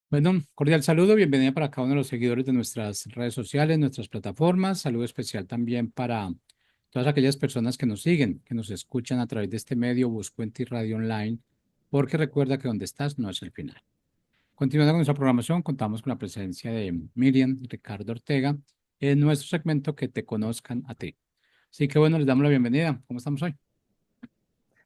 Bueno, cordial saludo, bienvenida para cada uno de los seguidores de nuestras redes sociales, nuestras plataformas. Saludo especial también para todas aquellas personas que nos siguen, que nos escuchan a través de este medio Busco en Ti Radio Online, porque recuerda que donde estás no es el final. Continuando con nuestra programación, contamos con la presencia de Miriam y Ricardo Ortega en nuestro segmento Que te conozcan a ti. Así que bueno, les damos la bienvenida. ¿Cómo estamos hoy?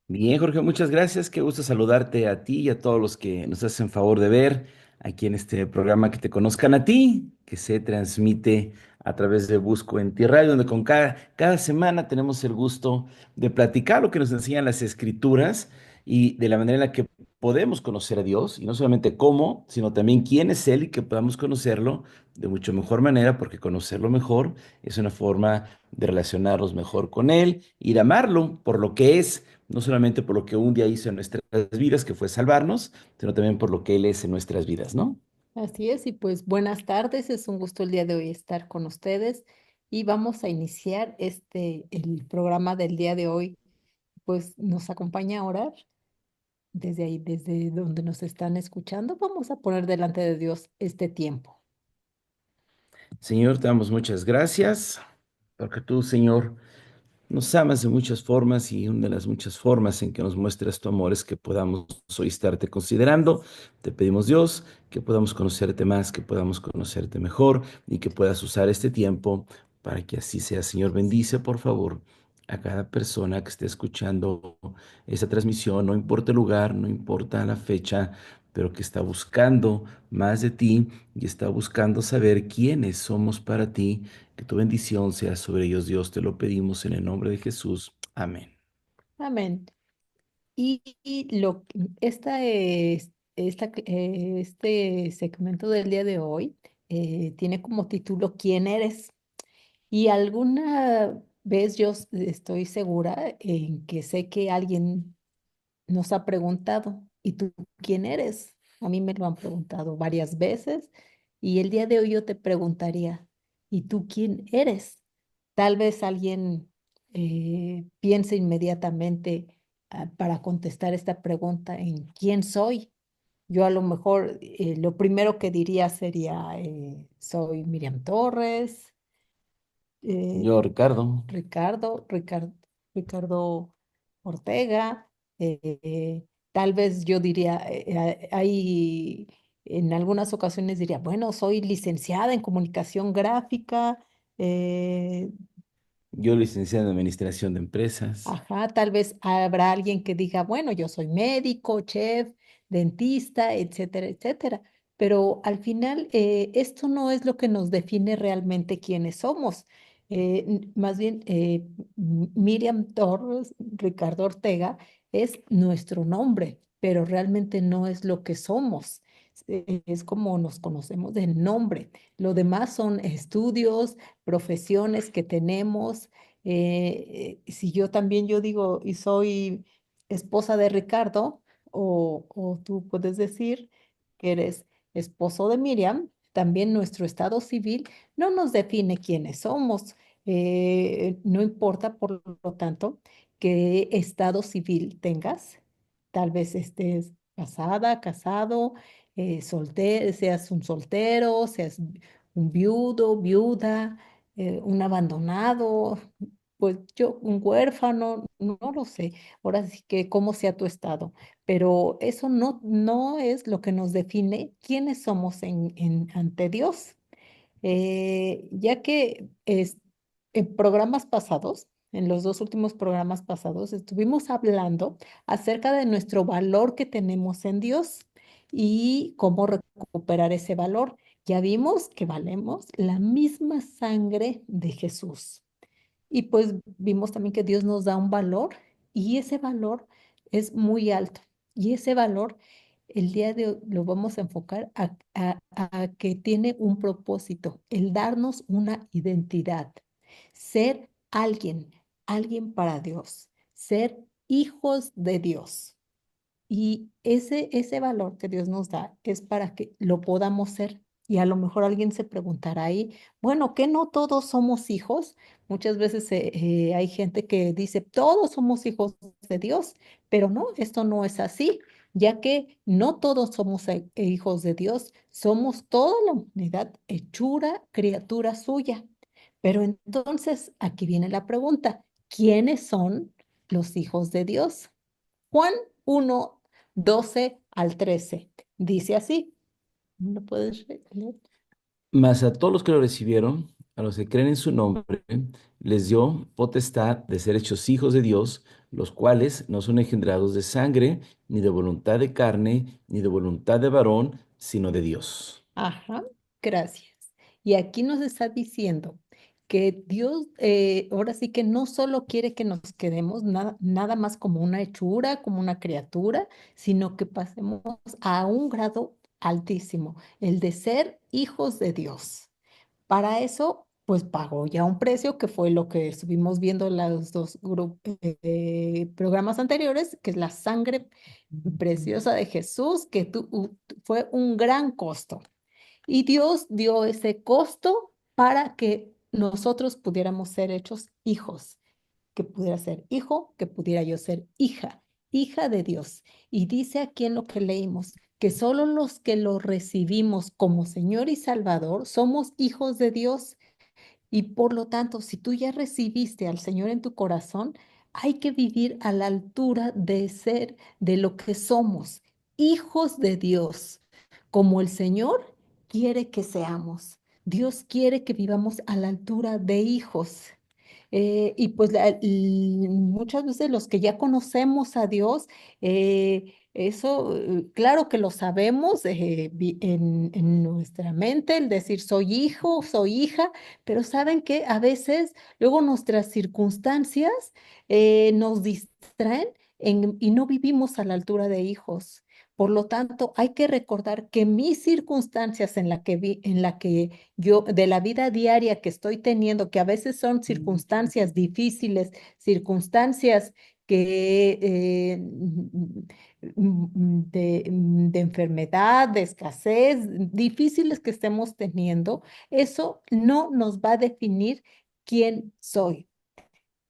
Bien, Jorge, muchas gracias. Qué gusto saludarte a ti y a todos los que nos hacen favor de ver aquí en este programa que te conozcan a ti, que se transmite a través de Busco en Ti Radio, donde con cada semana tenemos el gusto de platicar lo que nos enseñan las escrituras y de la manera en la que podemos conocer a Dios, y no solamente cómo, sino también quién es Él y que podamos conocerlo de mucho mejor manera, porque conocerlo mejor es una forma de relacionarnos mejor con Él y de amarlo por lo que es, no solamente por lo que un día hizo en nuestras vidas, que fue salvarnos, sino también por lo que Él es en nuestras vidas, ¿no? Así es, y pues buenas tardes, es un gusto el día de hoy estar con ustedes y vamos a iniciar el programa del día de hoy, pues nos acompaña a orar desde ahí, desde donde nos están escuchando, vamos a poner delante de Dios este tiempo. Señor, te damos muchas gracias, porque tú, Señor, nos amas de muchas formas y una de las muchas formas en que nos muestras tu amor es que podamos hoy estarte considerando. Te pedimos, Dios, que podamos conocerte más, que podamos conocerte mejor y que puedas usar este tiempo para que así sea. Señor, bendice, por favor, a cada persona que esté escuchando esta transmisión, no importa el lugar, no importa la fecha, pero que está buscando más de ti y está buscando saber quiénes somos para ti. Que tu bendición sea sobre ellos, Dios, te lo pedimos en el nombre de Jesús. Amén. Amén. Esta es, este segmento del día de hoy tiene como título ¿Quién eres? Y alguna vez estoy segura en que sé que alguien nos ha preguntado, ¿y tú quién eres? A mí me lo han preguntado varias veces y el día de hoy yo te preguntaría, ¿y tú quién eres? Tal vez alguien piense inmediatamente para contestar esta pregunta en quién soy. Yo a lo mejor lo primero que diría sería, soy Miriam Torres, eh, Yo, Ricardo, Ricardo Ortega. Tal vez yo diría, hay, en algunas ocasiones diría, bueno, soy licenciada en comunicación gráfica. eh, yo licenciado en Administración de Empresas. Ajá, tal vez habrá alguien que diga, bueno, yo soy médico, chef, dentista, etcétera, etcétera. Pero al final, esto no es lo que nos define realmente quiénes somos. Más bien, Miriam Torres, Ricardo Ortega, es nuestro nombre, pero realmente no es lo que somos. Es como nos conocemos de nombre. Lo demás son estudios, profesiones que tenemos. Si yo también yo digo y soy esposa de Ricardo, o tú puedes decir que eres esposo de Miriam, también nuestro estado civil no nos define quiénes somos. No importa, por lo tanto, qué estado civil tengas. Tal vez estés casada, casado, seas un soltero, seas un viudo, viuda, un abandonado, pues yo, un huérfano, no lo sé. Ahora sí que cómo sea tu estado, pero eso no es lo que nos define quiénes somos ante Dios. Ya que en programas pasados, en los dos últimos programas pasados, estuvimos hablando acerca de nuestro valor que tenemos en Dios y cómo recuperar ese valor. Ya vimos que valemos la misma sangre de Jesús. Y pues vimos también que Dios nos da un valor y ese valor es muy alto. Y ese valor, el día de hoy lo vamos a enfocar a que tiene un propósito, el darnos una identidad, ser alguien, alguien para Dios, ser hijos de Dios. Y ese valor que Dios nos da es para que lo podamos ser. Y a lo mejor alguien se preguntará ahí, bueno, ¿que no todos somos hijos? Muchas veces hay gente que dice, todos somos hijos de Dios, pero no, esto no es así. ya que no todos somos hijos de Dios, somos toda la humanidad hechura, criatura suya. Pero entonces aquí viene la pregunta, ¿quiénes son los hijos de Dios? Juan 1:12 al 13 dice así. ¿No puedes leer? Mas a todos los que lo recibieron, a los que creen en su nombre, les dio potestad de ser hechos hijos de Dios, los cuales no son engendrados de sangre, ni de voluntad de carne, ni de voluntad de varón, sino de Dios. Ajá, gracias. Y aquí nos está diciendo que Dios ahora sí que no solo quiere que nos quedemos nada más como una hechura, como una criatura, sino que pasemos a un grado altísimo, el de ser hijos de Dios. Para eso, pues pagó ya un precio que fue lo que estuvimos viendo en los dos programas anteriores, que es la sangre preciosa de Jesús, que fue un gran costo. Y Dios dio ese costo para que nosotros pudiéramos ser hechos hijos, que pudiera ser hijo, que pudiera yo ser hija, hija de Dios. Y dice aquí en lo que leímos, que solo los que lo recibimos como Señor y Salvador somos hijos de Dios. Y por lo tanto, si tú ya recibiste al Señor en tu corazón, hay que vivir a la altura de ser de lo que somos, hijos de Dios, como el Señor quiere que seamos. Dios quiere que vivamos a la altura de hijos. Y pues muchas veces los que ya conocemos a Dios, eso claro que lo sabemos en nuestra mente, el decir soy hijo, soy hija, pero saben que a veces luego nuestras circunstancias nos distraen y no vivimos a la altura de hijos. Por lo tanto, hay que recordar que mis circunstancias en la que yo, de la vida diaria que estoy teniendo, que a veces son circunstancias difíciles, circunstancias que de enfermedad, de escasez, difíciles que estemos teniendo, eso no nos va a definir quién soy.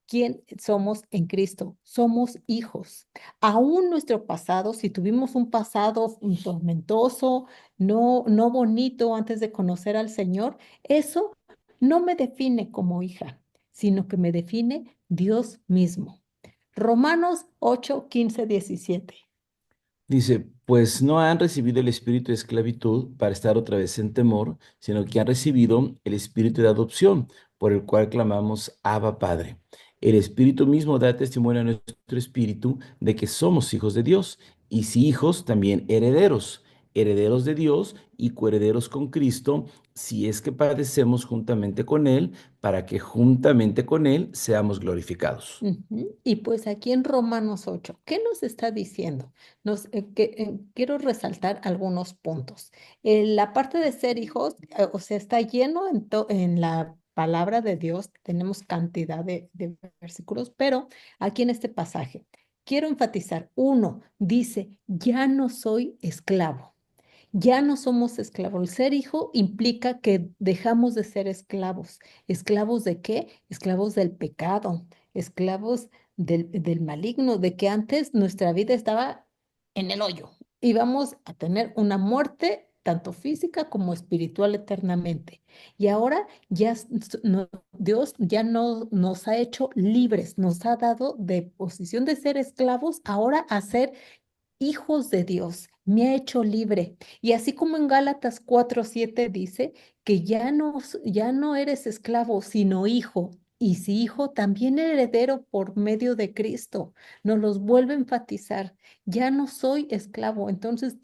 ¿Quién somos en Cristo? Somos hijos. Aún nuestro pasado, si tuvimos un pasado tormentoso, no bonito antes de conocer al Señor, eso no me define como hija, sino que me define Dios mismo. Romanos 8:15-17. Dice, pues no han recibido el espíritu de esclavitud para estar otra vez en temor, sino que han recibido el espíritu de adopción, por el cual clamamos Abba Padre. El espíritu mismo da testimonio a nuestro espíritu de que somos hijos de Dios, y si hijos, también herederos, herederos de Dios y coherederos con Cristo, si es que padecemos juntamente con Él, para que juntamente con Él seamos glorificados. Ujú. Y pues aquí en Romanos 8, ¿qué nos está diciendo? Quiero resaltar algunos puntos. La parte de ser hijos, o sea, está lleno en la palabra de Dios, tenemos cantidad de versículos, pero aquí en este pasaje quiero enfatizar, uno, dice, ya no soy esclavo. Ya no somos esclavos. El ser hijo implica que dejamos de ser esclavos. ¿Esclavos de qué? Esclavos del pecado, esclavos del maligno, de que antes nuestra vida estaba en el hoyo. Íbamos a tener una muerte tanto física como espiritual eternamente. Y ahora Dios ya no nos ha hecho libres, nos ha dado de posición de ser esclavos ahora a ser hijos de Dios, me ha hecho libre. Y así como en Gálatas 4:7 dice que ya no eres esclavo, sino hijo. Y si hijo, también heredero por medio de Cristo. Nos los vuelve a enfatizar. Ya no soy esclavo. Entonces,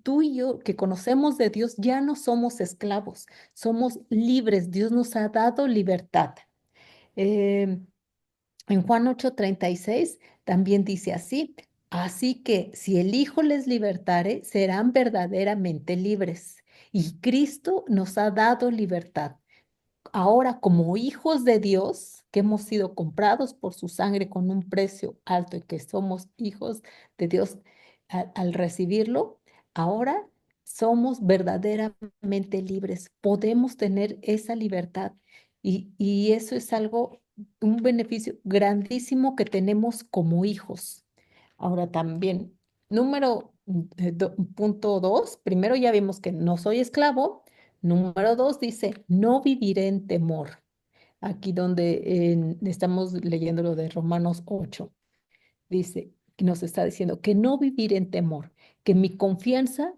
tú y yo que conocemos de Dios, ya no somos esclavos, somos libres. Dios nos ha dado libertad. Em, en Juan 8:36 también dice así, así que si el Hijo les libertare, serán verdaderamente libres. Y Cristo nos ha dado libertad. Ahora, como hijos de Dios, que hemos sido comprados por su sangre con un precio alto y que somos hijos de Dios al recibirlo, ahora somos verdaderamente libres. Podemos tener esa libertad y eso es algo, un beneficio grandísimo que tenemos como hijos. Ahora también. Punto 2, primero ya vimos que no soy esclavo. Número 2 dice, no viviré en temor. Aquí donde estamos leyendo lo de Romanos 8 dice, que nos está diciendo que no vivir en temor, que mi confianza,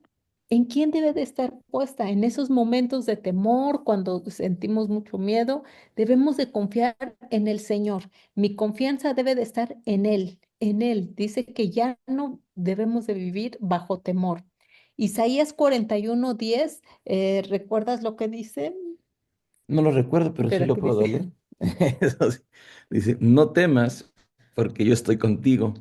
¿en quién debe de estar puesta? En esos momentos de temor, cuando sentimos mucho miedo, debemos de confiar en el Señor. Mi confianza debe de estar en Él, en Él. Dice que ya no debemos de vivir bajo temor. Isaías 41:10, ¿recuerdas lo que dice? No lo recuerdo, pero sí Espera, lo ¿qué puedo dice? leer. Eso sí. Dice, no temas, porque yo estoy contigo.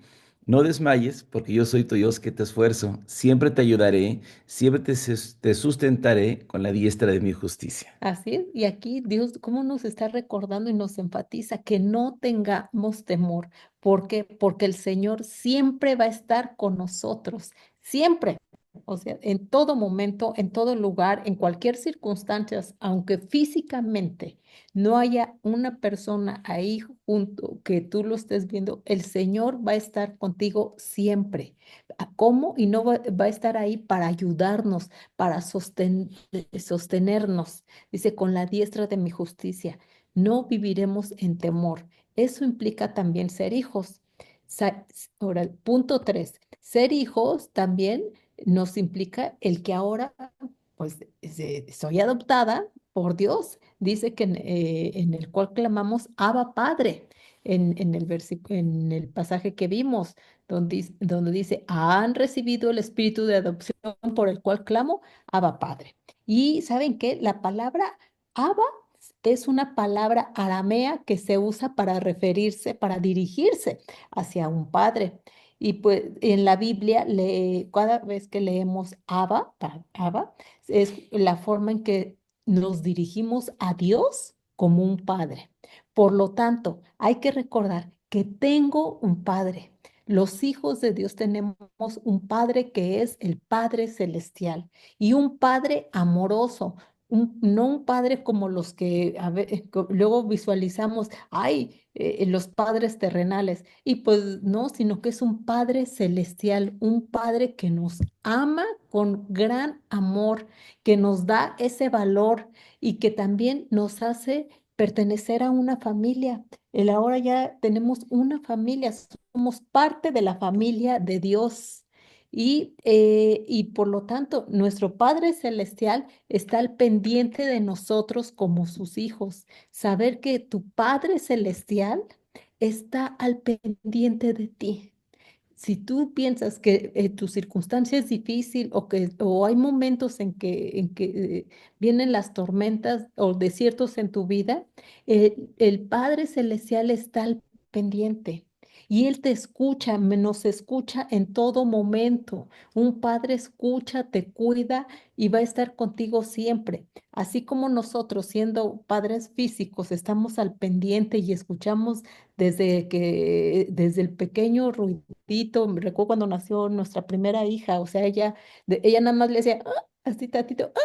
No desmayes, porque yo soy tu Dios que te esfuerzo. Siempre te ayudaré, siempre te sustentaré con la diestra de mi justicia. Así es, y aquí Dios, ¿cómo nos está recordando y nos enfatiza que no tengamos temor? ¿Por qué? Porque el Señor siempre va a estar con nosotros, siempre. O sea, en todo momento, en todo lugar, en cualquier circunstancia, aunque físicamente no haya una persona ahí junto que tú lo estés viendo, el Señor va a estar contigo siempre. ¿Cómo? Y no va a estar ahí para ayudarnos, para sostenernos. Dice, con la diestra de mi justicia, no viviremos en temor. Eso implica también ser hijos. Ahora, el punto 3, ser hijos también nos implica el que ahora, pues, soy adoptada por Dios. Dice que en el cual clamamos Abba Padre, en el pasaje que vimos, donde dice, han recibido el espíritu de adopción por el cual clamo Abba Padre. Y ¿saben qué? La palabra Abba es una palabra aramea que se usa para referirse, para dirigirse hacia un padre. Y pues en la Biblia, cada vez que leemos Abba, es la forma en que nos dirigimos a Dios como un padre. Por lo tanto, hay que recordar que tengo un padre. Los hijos de Dios tenemos un padre que es el Padre Celestial y un padre amoroso, no un padre como los que luego visualizamos, ay, los padres terrenales. Y pues no, sino que es un padre celestial, un padre que nos ama con gran amor, que nos da ese valor y que también nos hace pertenecer a una familia. El ahora ya tenemos una familia, somos parte de la familia de Dios. Y por lo tanto, nuestro Padre Celestial está al pendiente de nosotros como sus hijos. Saber que tu Padre Celestial está al pendiente de ti. Si tú piensas que tu circunstancia es difícil o hay momentos en que vienen las tormentas o desiertos en tu vida, el Padre Celestial está al pendiente y Él te escucha, nos escucha en todo momento. Un Padre escucha, te cuida y va a estar contigo siempre. Así como nosotros, siendo padres físicos, estamos al pendiente y escuchamos desde el pequeño ruidito. Me recuerdo cuando nació nuestra primera hija, o sea, ella nada más le decía, "Ah", así tantito, "Ah",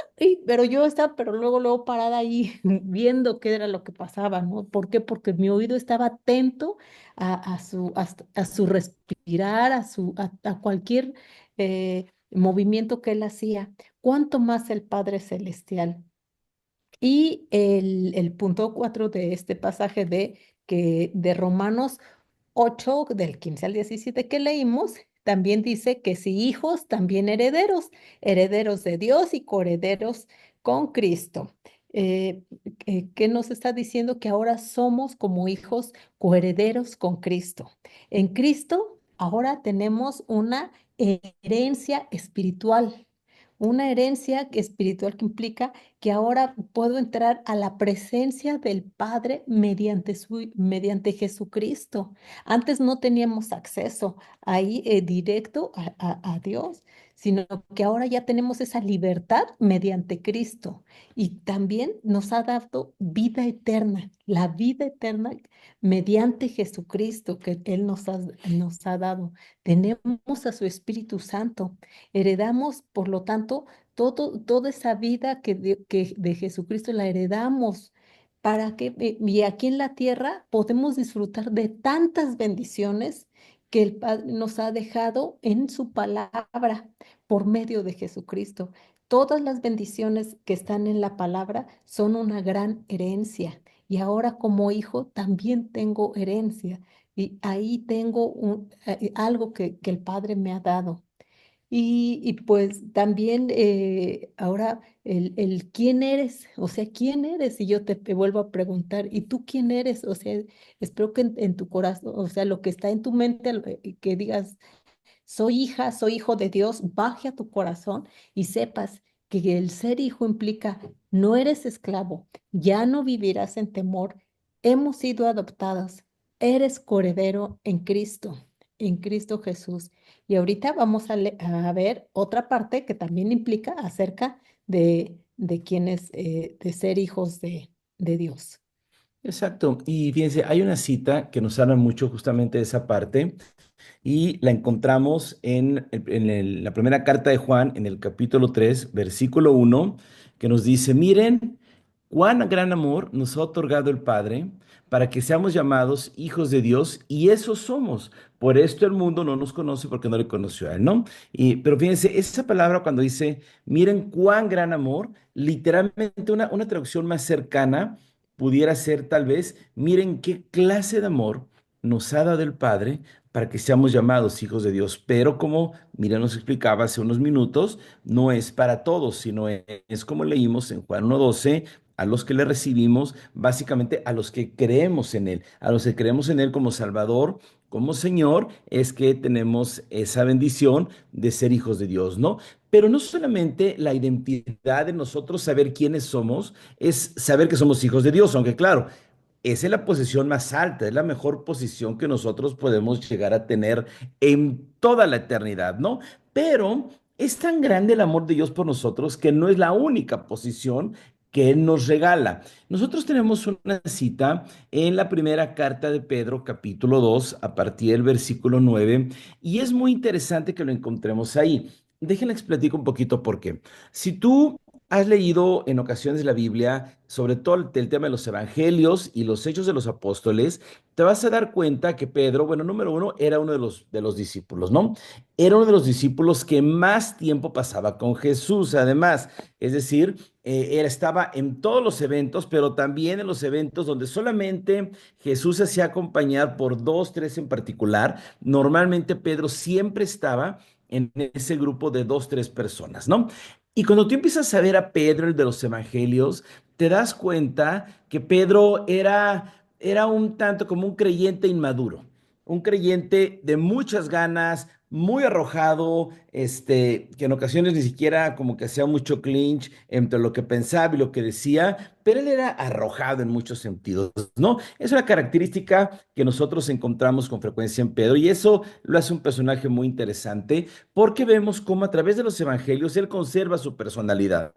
pero yo estaba, pero luego parada ahí viendo qué era lo que pasaba, ¿no? ¿Por qué? Porque mi oído estaba atento a su respirar, a cualquier movimiento que él hacía. ¿Cuánto más el Padre Celestial? Y el punto 4 de este pasaje de Romanos 8 del 15 al 17 que leímos, también dice que si hijos, también herederos, herederos de Dios y coherederos con Cristo. Eh, ¿Qué nos está diciendo? Que ahora somos como hijos coherederos con Cristo. En Cristo ahora tenemos una herencia espiritual. Una herencia espiritual que implica que ahora puedo entrar a la presencia del Padre mediante Jesucristo. Antes no teníamos acceso ahí directo a Dios, sino que ahora ya tenemos esa libertad mediante Cristo. Y también nos ha dado vida eterna, la vida eterna mediante Jesucristo que Él nos ha dado. Tenemos a su Espíritu Santo. Heredamos, por lo tanto, toda esa vida que de Jesucristo la heredamos para que, y aquí en la tierra podemos disfrutar de tantas bendiciones que el Padre nos ha dejado en su palabra por medio de Jesucristo. Todas las bendiciones que están en la palabra son una gran herencia. Y ahora como hijo también tengo herencia. Y ahí tengo algo que el Padre me ha dado. Y pues también ahora el quién eres, o sea, quién eres, y yo te vuelvo a preguntar, ¿y tú quién eres? O sea, espero que en tu corazón, o sea, lo que está en tu mente, que digas, soy hija, soy hijo de Dios, baje a tu corazón y sepas que el ser hijo implica, no eres esclavo, ya no vivirás en temor, hemos sido adoptados, eres coheredero en Cristo Jesús. Y ahorita vamos a ver otra parte que también implica acerca de quienes, de ser hijos de Dios. Exacto. Y fíjense, hay una cita que nos habla mucho justamente de esa parte y la encontramos en la primera carta de Juan, en el capítulo 3 versículo 1, que nos dice, miren cuán gran amor nos ha otorgado el Padre para que seamos llamados hijos de Dios y eso somos. Por esto el mundo no nos conoce porque no le conoció a Él, ¿no? Pero fíjense, esa palabra cuando dice, miren cuán gran amor, literalmente una traducción más cercana pudiera ser tal vez, miren qué clase de amor nos ha dado el Padre para que seamos llamados hijos de Dios. Pero como Miriam nos explicaba hace unos minutos, no es para todos, sino es como leímos en Juan 1:12, a los que le recibimos, básicamente a los que creemos en Él, a los que creemos en Él como Salvador, como Señor, es que tenemos esa bendición de ser hijos de Dios, ¿no? Pero no solamente la identidad de nosotros, saber quiénes somos, es saber que somos hijos de Dios, aunque claro, esa es la posición más alta, es la mejor posición que nosotros podemos llegar a tener en toda la eternidad, ¿no? Pero es tan grande el amor de Dios por nosotros que no es la única posición que Él nos regala. Nosotros tenemos una cita en la primera carta de Pedro, capítulo 2, a partir del versículo 9, y es muy interesante que lo encontremos ahí. Déjenles platico un poquito por qué. Si tú has leído en ocasiones la Biblia, sobre todo el tema de los evangelios y los hechos de los apóstoles, te vas a dar cuenta que Pedro, bueno, número uno, era uno de los discípulos, ¿no? Era uno de los discípulos que más tiempo pasaba con Jesús, además. Es decir, él estaba en todos los eventos, pero también en los eventos donde solamente Jesús se hacía acompañar por dos, tres en particular. Normalmente Pedro siempre estaba en ese grupo de dos, tres personas, ¿no? Y cuando tú empiezas a ver a Pedro, el de los evangelios, te das cuenta que Pedro era un tanto como un creyente inmaduro, un creyente de muchas ganas, muy arrojado, que en ocasiones ni siquiera como que hacía mucho clinch entre lo que pensaba y lo que decía, pero él era arrojado en muchos sentidos, ¿no? Es una característica que nosotros encontramos con frecuencia en Pedro y eso lo hace un personaje muy interesante porque vemos cómo a través de los evangelios él conserva su personalidad.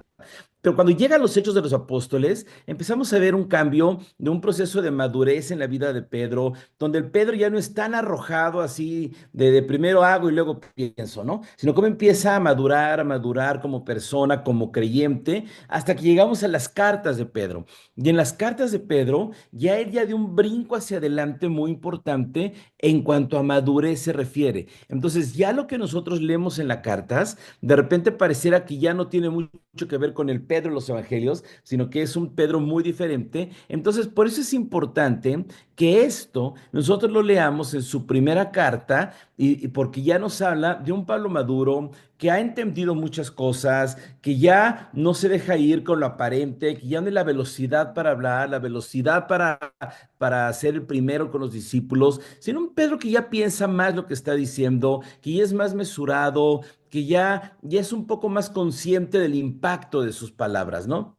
Pero cuando llegan los hechos de los apóstoles, empezamos a ver un cambio de un proceso de madurez en la vida de Pedro, donde el Pedro ya no es tan arrojado así de primero hago y luego pienso, ¿no? Sino cómo empieza a madurar como persona, como creyente, hasta que llegamos a las cartas de Pedro. Y en las cartas de Pedro, ya él ya dio un brinco hacia adelante muy importante en cuanto a madurez se refiere. Entonces, ya lo que nosotros leemos en las cartas, de repente pareciera que ya no tiene mucho que ver con el Pedro de los evangelios, sino que es un Pedro muy diferente. Entonces, por eso es importante que esto nosotros lo leamos en su primera carta y porque ya nos habla de un Pablo maduro que ha entendido muchas cosas, que ya no se deja ir con lo aparente, que ya no hay la velocidad para hablar, la velocidad para ser el primero con los discípulos, sino un Pedro que ya piensa más lo que está diciendo, que ya es más mesurado, que ya es un poco más consciente del impacto de sus palabras, ¿no?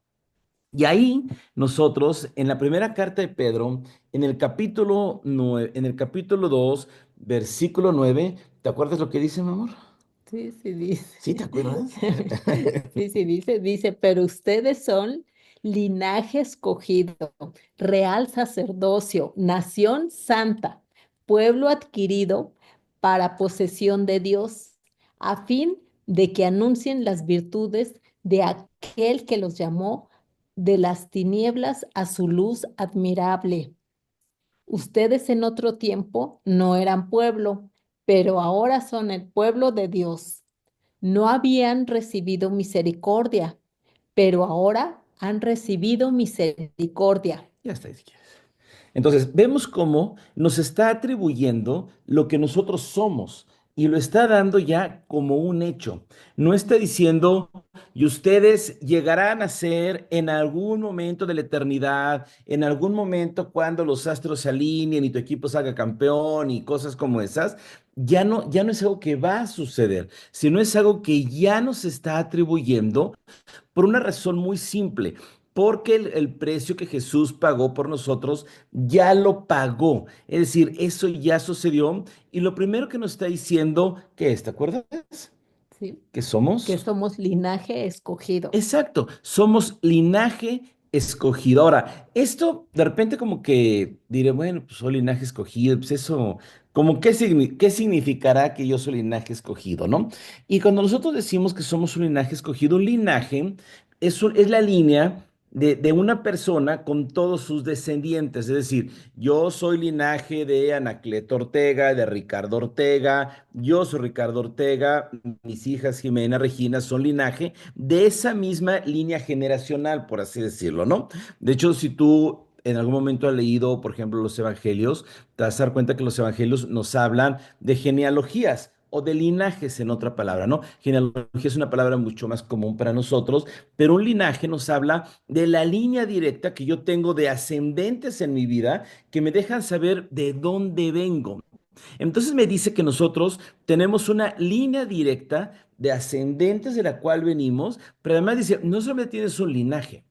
Y ahí nosotros, en la primera carta de Pedro, en el capítulo 2 versículo 9, ¿te acuerdas lo que dice, mi amor? Sí, sí, ¿Sí te dice. acuerdas? Sí, sí, dice, pero ustedes son linaje escogido, real sacerdocio, nación santa, pueblo adquirido para posesión de Dios, a fin de que anuncien las virtudes de aquel que los llamó de las tinieblas a su luz admirable. Ustedes en otro tiempo no eran pueblo, pero ahora son el pueblo de Dios. No habían recibido misericordia, pero ahora han recibido misericordia. Ya está, si quieres. Entonces, vemos cómo nos está atribuyendo lo que nosotros somos y lo está dando ya como un hecho. No está diciendo, y ustedes llegarán a ser en algún momento de la eternidad, en algún momento cuando los astros se alineen y tu equipo salga campeón y cosas como esas. Ya no es algo que va a suceder, sino es algo que ya nos está atribuyendo por una razón muy simple, porque el precio que Jesús pagó por nosotros ya lo pagó. Es decir, eso ya sucedió. Y lo primero que nos está diciendo, ¿qué es? ¿Te acuerdas? ¿Sí? Que Que somos. somos linaje escogido. Exacto, somos linaje escogido. Ahora, esto de repente como que diré, bueno, pues soy linaje escogido, pues eso, como qué significará que yo soy linaje escogido, ¿no? Y cuando nosotros decimos que somos un linaje es la línea de una persona con todos sus descendientes. Es decir, yo soy linaje de Anacleto Ortega, de Ricardo Ortega, yo soy Ricardo Ortega, mis hijas Jimena, Regina son linaje de esa misma línea generacional, por así decirlo, ¿no? De hecho, si tú en algún momento has leído, por ejemplo, los evangelios, te vas a dar cuenta que los evangelios nos hablan de genealogías o de linajes, en otra palabra, ¿no? Genealogía es una palabra mucho más común para nosotros, pero un linaje nos habla de la línea directa que yo tengo de ascendentes en mi vida que me dejan saber de dónde vengo. Entonces me dice que nosotros tenemos una línea directa de ascendentes de la cual venimos, pero además dice, no solamente tienes un linaje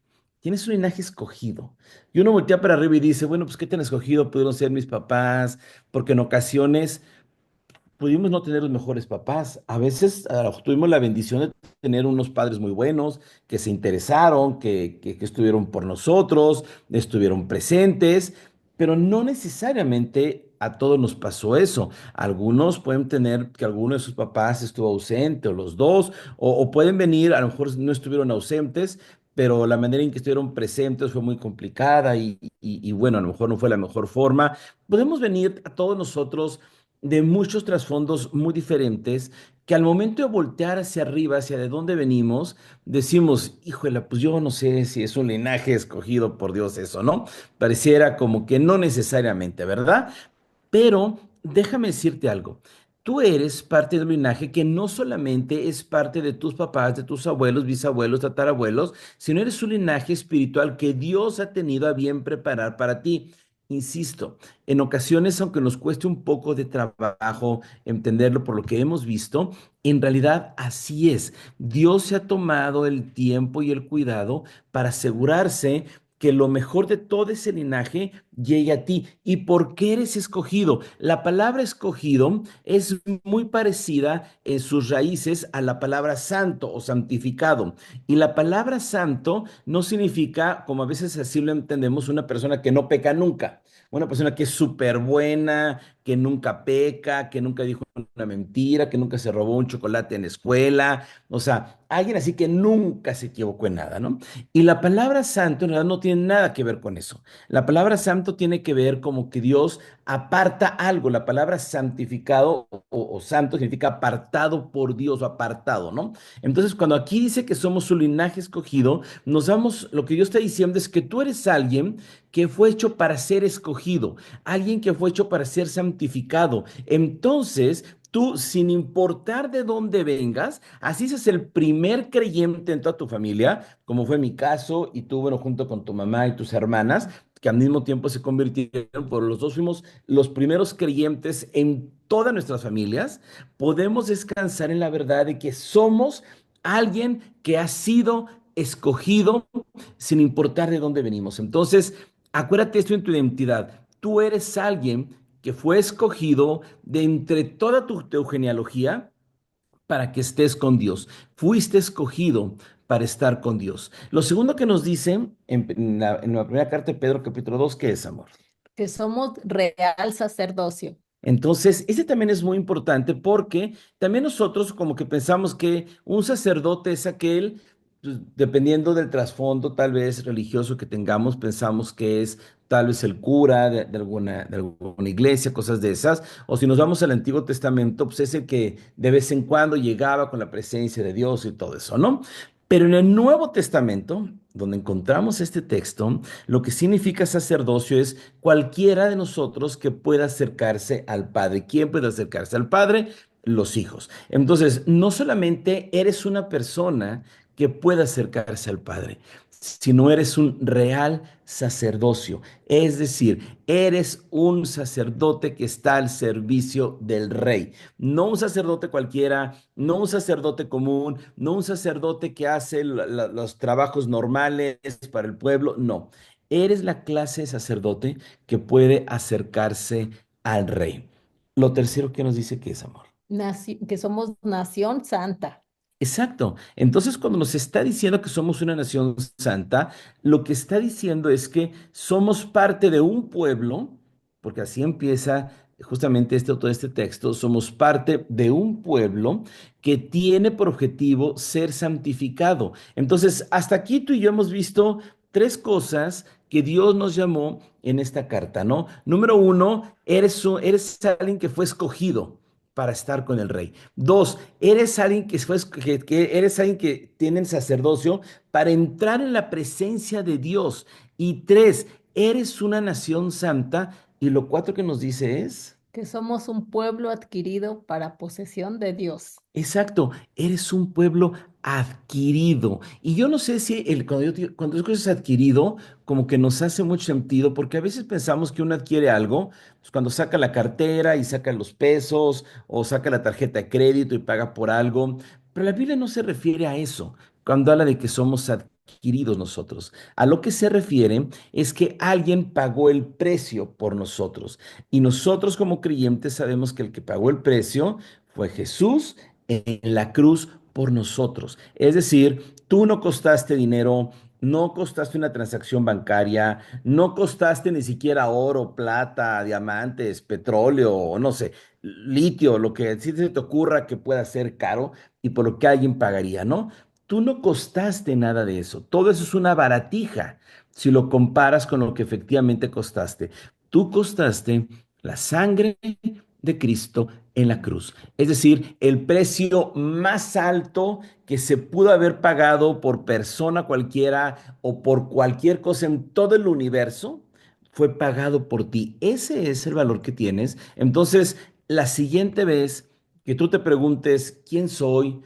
escogido. Y uno voltea para arriba y dice, bueno, pues ¿qué te han escogido? Pudieron ser mis papás, porque en ocasiones pudimos no tener los mejores papás. A veces tuvimos la bendición de tener unos padres muy buenos, que se interesaron, que estuvieron por nosotros, estuvieron presentes, pero no necesariamente a todos nos pasó eso. Algunos pueden tener que alguno de sus papás estuvo ausente o los dos, o pueden venir, a lo mejor no estuvieron ausentes, pero la manera en que estuvieron presentes fue muy complicada y bueno, a lo mejor no fue la mejor forma. Podemos venir a todos nosotros de muchos trasfondos muy diferentes que al momento de voltear hacia arriba, hacia de dónde venimos, decimos, híjole, pues yo no sé si es un linaje escogido por Dios eso, ¿no? Pareciera como que no necesariamente, ¿verdad? Pero déjame decirte algo. Tú eres parte de un linaje que no solamente es parte de tus papás, de tus abuelos, bisabuelos, tatarabuelos, sino eres un linaje espiritual que Dios ha tenido a bien preparar para ti. Insisto, en ocasiones, aunque nos cueste un poco de trabajo entenderlo por lo que hemos visto, en realidad así es. Dios se ha tomado el tiempo y el cuidado para asegurarse que lo mejor de todo ese linaje llegue a ti. ¿Y por qué eres escogido? La palabra escogido es muy parecida en sus raíces a la palabra santo o santificado. Y la palabra santo no significa, como a veces así lo entendemos, una persona que no peca nunca. Una persona que es súper buena, que nunca peca, que nunca dijo una mentira, que nunca se robó un chocolate en la escuela. O sea, alguien así que nunca se equivocó en nada, ¿no? Y la palabra santo en realidad no tiene nada que ver con eso. La palabra santo tiene que ver como que Dios aparta algo. La palabra santificado o santo significa apartado por Dios o apartado, ¿no? Entonces, cuando aquí dice que somos su linaje escogido, nos damos, lo que Dios está diciendo es que tú eres alguien que fue hecho para ser escogido, alguien que fue hecho para ser santificado. Entonces, tú, sin importar de dónde vengas, así seas el primer creyente en toda tu familia, como fue mi caso, y tú, bueno, junto con tu mamá y tus hermanas, que al mismo tiempo se convirtieron, por los dos fuimos los primeros creyentes en todas nuestras familias, podemos descansar en la verdad de que somos alguien que ha sido escogido sin importar de dónde venimos. Entonces, acuérdate esto en tu identidad. Tú eres alguien que fue escogido de entre toda tu genealogía para que estés con Dios. Fuiste escogido para estar con Dios. Lo segundo que nos dice en la primera carta de Pedro, capítulo 2, ¿qué es amor? Que somos real sacerdocio. Entonces, ese también es muy importante porque también nosotros como que pensamos que un sacerdote es aquel pues, dependiendo del trasfondo tal vez religioso que tengamos, pensamos que es tal vez el cura de alguna iglesia, cosas de esas. O si nos vamos al Antiguo Testamento, pues es el que de vez en cuando llegaba con la presencia de Dios y todo eso, ¿no? Pero en el Nuevo Testamento, donde encontramos este texto, lo que significa sacerdocio es cualquiera de nosotros que pueda acercarse al Padre. ¿Quién puede acercarse al Padre? Los hijos. Entonces, no solamente eres una persona que pueda acercarse al Padre, sino eres un real sacerdocio. Es decir, eres un sacerdote que está al servicio del rey. No un sacerdote cualquiera, no un sacerdote común, no un sacerdote que hace los trabajos normales para el pueblo, no. Eres la clase de sacerdote que puede acercarse al rey. Lo tercero que nos dice que es amor. Que somos nación santa. Exacto. Entonces, cuando nos está diciendo que somos una nación santa, lo que está diciendo es que somos parte de un pueblo, porque así empieza justamente todo este texto, somos parte de un pueblo que tiene por objetivo ser santificado. Entonces, hasta aquí tú y yo hemos visto tres cosas que Dios nos llamó en esta carta, ¿no? Número uno, eres alguien que fue escogido para estar con el rey. Dos, eres alguien que eres alguien que tiene el sacerdocio para entrar en la presencia de Dios. Y tres, eres una nación santa. Y lo cuatro que nos dice es, Que somos un pueblo adquirido para posesión de Dios. exacto, eres un pueblo adquirido. Y yo no sé si cuando es adquirido, como que nos hace mucho sentido, porque a veces pensamos que uno adquiere algo, pues cuando saca la cartera y saca los pesos, o saca la tarjeta de crédito y paga por algo. Pero la Biblia no se refiere a eso cuando habla de que somos adquiridos nosotros. A lo que se refiere es que alguien pagó el precio por nosotros. Y nosotros como creyentes sabemos que el que pagó el precio fue Jesús en la cruz por nosotros. Es decir, tú no costaste dinero, no costaste una transacción bancaria, no costaste ni siquiera oro, plata, diamantes, petróleo, o no sé, litio, lo que sí se te ocurra que pueda ser caro y por lo que alguien pagaría, ¿no? Tú no costaste nada de eso. Todo eso es una baratija si lo comparas con lo que efectivamente costaste. Tú costaste la sangre de Cristo en la cruz. Es decir, el precio más alto que se pudo haber pagado por persona cualquiera o por cualquier cosa en todo el universo fue pagado por ti. Ese es el valor que tienes. Entonces, la siguiente vez que tú te preguntes quién soy,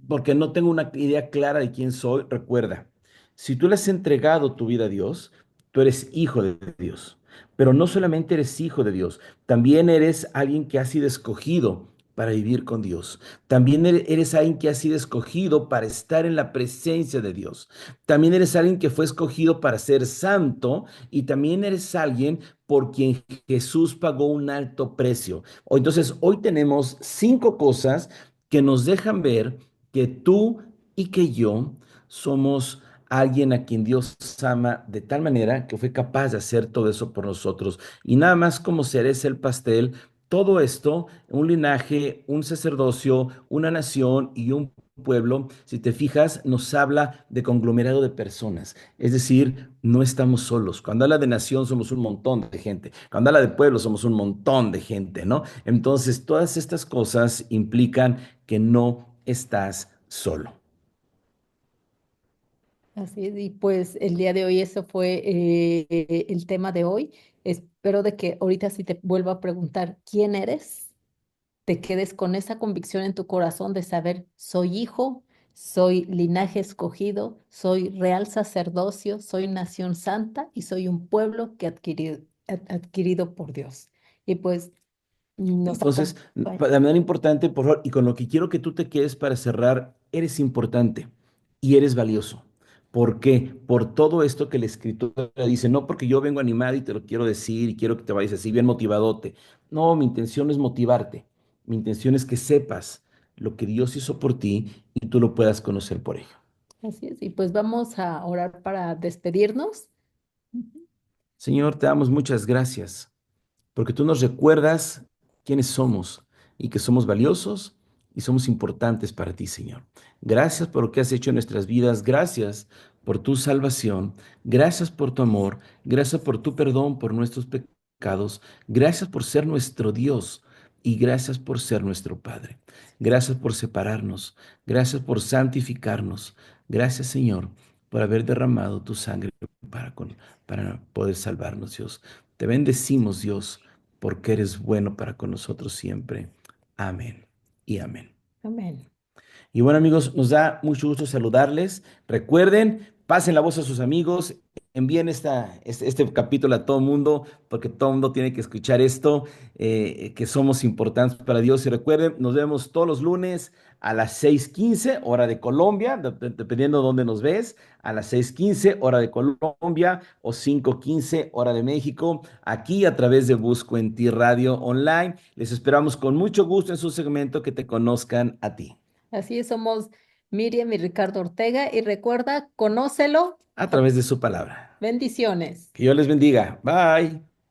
porque no tengo una idea clara de quién soy, recuerda, si tú le has entregado tu vida a Dios, tú eres hijo de Dios. Pero no solamente eres hijo de Dios, también eres alguien que ha sido escogido para vivir con Dios. También eres alguien que ha sido escogido para estar en la presencia de Dios. También eres alguien que fue escogido para ser santo y también eres alguien por quien Jesús pagó un alto precio. Entonces, hoy tenemos cinco cosas que nos dejan ver que tú y que yo somos alguien a quien Dios ama de tal manera que fue capaz de hacer todo eso por nosotros. Y nada más como cereza el pastel, todo esto, un linaje, un sacerdocio, una nación y un pueblo, si te fijas, nos habla de conglomerado de personas. Es decir, no estamos solos. Cuando habla de nación somos un montón de gente. Cuando habla de pueblo somos un montón de gente, ¿no? Entonces, todas estas cosas implican que no estás solo. Así es, y pues el día de hoy eso fue el tema de hoy. Espero de que ahorita si te vuelvo a preguntar quién eres, te quedes con esa convicción en tu corazón de saber, soy hijo, soy linaje escogido, soy real sacerdocio, soy nación santa y soy un pueblo que adquirido por Dios. Y pues nos Entonces, acompaña. de manera importante, por favor, y con lo que quiero que tú te quedes para cerrar, eres importante y eres valioso. ¿Por qué? Por todo esto que la escritura dice, no porque yo vengo animado y te lo quiero decir y quiero que te vayas así bien motivadote. No, mi intención es motivarte. Mi intención es que sepas lo que Dios hizo por ti y tú lo puedas conocer por ello. Así es, y pues vamos a orar para despedirnos. Ujú. Señor, te damos muchas gracias porque tú nos recuerdas quiénes somos y que somos valiosos y somos importantes para ti, Señor. Gracias por lo que has hecho en nuestras vidas. Gracias por tu salvación. Gracias por tu amor. Gracias por tu perdón por nuestros pecados. Gracias por ser nuestro Dios y gracias por ser nuestro Padre. Gracias por separarnos. Gracias por santificarnos. Gracias, Señor, por haber derramado tu sangre para poder salvarnos, Dios. Te bendecimos, Dios, porque eres bueno para con nosotros siempre. Amén y amén. Amén. Y bueno, amigos, nos da mucho gusto saludarles. Recuerden, pasen la voz a sus amigos, envíen este capítulo a todo el mundo, porque todo el mundo tiene que escuchar esto, que somos importantes para Dios. Y recuerden, nos vemos todos los lunes a las 6:15 hora de Colombia, dependiendo de dónde nos ves, a las 6:15 hora de Colombia o 5:15 hora de México, aquí a través de Busco en Ti Radio Online. Les esperamos con mucho gusto en su segmento que te conozcan a ti. Así es, somos Miriam y Ricardo Ortega y recuerda, conócelo. A través de su palabra. Bendiciones. Que Dios les bendiga. Bye.